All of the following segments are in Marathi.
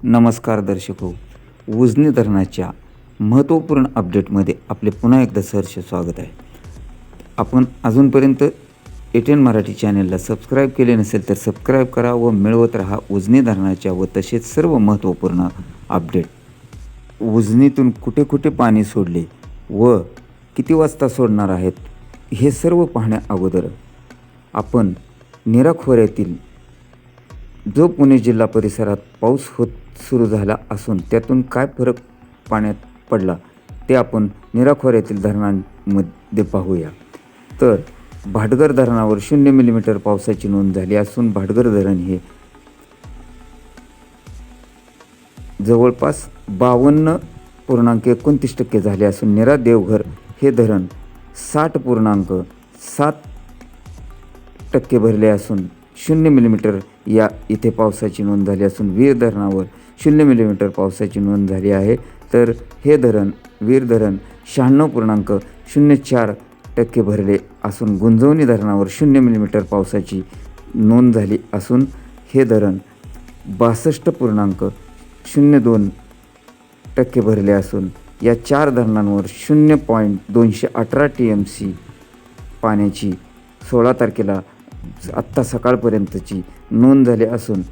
नमस्कार दर्शक हो. उजनी धरणाच्या महत्त्वपूर्ण अपडेटमध्ये आपले पुन्हा एकदा सहर्ष स्वागत आहे. आपण अजूनपर्यंत एटीएन मराठी चॅनलला सबस्क्राईब केले नसेल तर सबस्क्राईब करा व मिळवत राहा उजनी धरणाच्या व तसेच सर्व महत्त्वपूर्ण अपडेट. उजनीतून कुठे कुठे पाणी सोडले व किती वाजता सोडणार आहेत हे सर्व पाहण्या अगोदर आपण नीरा खोऱ्यातील जो पुणे जिल्हा परिसरात पाऊस सुरू झाला असून त्यातून काय फरक पाण्यात पडला ते आपण नीरा खोऱ्यातील धरणांमध्ये पाहूया. तर भाटघर धरणावर 0 मिलीमीटर पावसाची नोंद झाली असून भाटघर धरण हे जवळपास 52.29% झाले असून नीरा देवघर हे धरण 60.7% भरले असून 0 मिलीमीटर या इथे पावसाची नोंद झाली असून वीर धरणावर 0 मिलीमीटर पावसाची नोंद झाली आहे. तर हे धरण वीर धरण 96.04% भरले असून गुंजवणी धरणावर 0 मिलीमीटर पावसाची नोंद झाली असून हे धरण 62.02% भरले असून या 4 धरणांवर 0.218 TMC पाण्याची 16 तारखेला आत्ता सकाळपर्यंतची नोंद झाली असून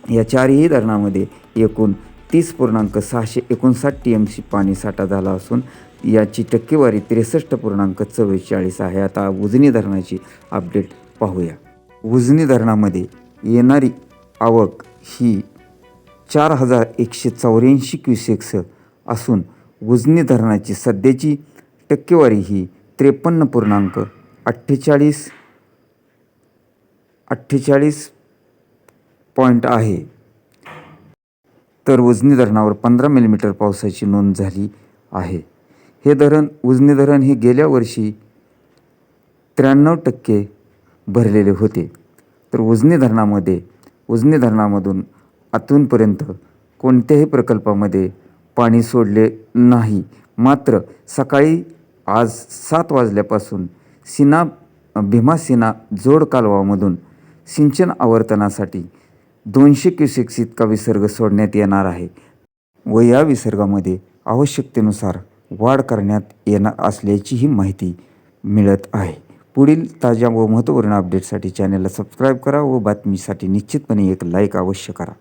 या चारही धरणामध्ये एकूण 30.659 TMC पाणी साठा झाला असून याची टक्केवारी 63.44 आहे. आता उजनी धरणाची अपडेट पाहूया. उजनी धरणामध्ये येणारी आवक ही 4184 क्युसेक्स असून उजनी धरणाची सध्याची टक्केवारी ही 53.48 पॉईंट आहे. तर उजनी धरणावर 15 मिलीमीटर पावसाची नोंद झाली आहे. हे धरण उजनी धरण हे गेल्या वर्षी 93% भरलेले होते. तर उजनी धरणामधून आतूनपर्यंत कोणत्याही प्रकल्पामध्ये पाणी सोडले नाही. मात्र सकाळी आज 7 वाजल्यापासून भीमा सीना जोड कालवामधून सिंचन आवर्तनासाठी 200 क्युसेक्स इतका विसर्ग सोडण्यात येणार आहे व या विसर्गामध्ये आवश्यकतेनुसार वाढ करण्यात येणार असल्याचीही माहिती मिळत आहे. पुढील ताज्या व महत्त्वपूर्ण अपडेटसाठी चॅनलला सबस्क्राईब करा व बातमीसाठी निश्चितपणे एक लाईक अवश्य करा.